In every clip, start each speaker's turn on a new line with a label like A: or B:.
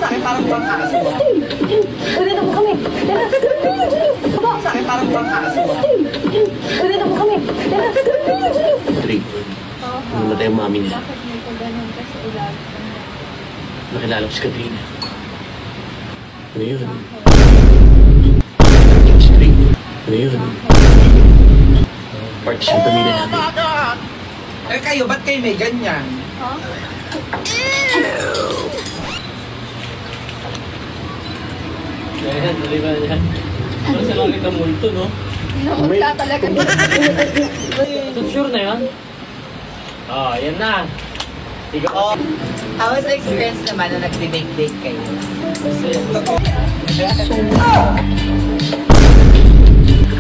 A: sa akin parang pang aso.
B: Uwi na po kami. Tara.
A: Sa akin parang pang aso.
B: Uwi na po kami. Tara.
C: Trig, namatay ang mami niya.
D: Bakit may pagganon ka sa ilalim?
C: Nakilala ko si Katrina. Ano yun? Si Trig, ano yun? Part siyang pamilya namin.
A: Eh kayo, ba't kayo may ganyan?
D: Ha?
E: Ayan, dali ba yan? Ano sa langit ng multo, no?
D: Namunta talaga.
E: So, sure na yan? Oh, yan na. Ikaw
A: Oh,
E: kasi.
A: how was the experience naman na nag-date kayo?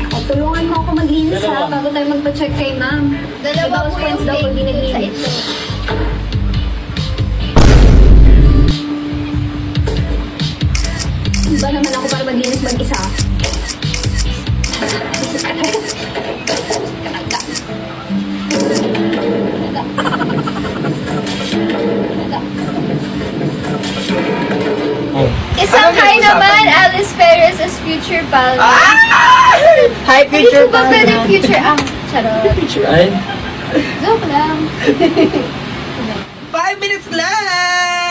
B: O, tulungan mo ako maglinis ha,
E: Dalawa.
B: bago tayo magpa-check kay ma'am.
D: Dalawa po yung
B: daw pag
D: date sa
B: dinaglinis.
D: ito.
B: Ba naman ako para maglinis mag-isa?
D: Isang hi naman, Alice Perez as future pal.
A: Hi,
D: Hindi ko ba pwede future charot.
E: Ay,
D: Joke lang.
A: 5 minutes left!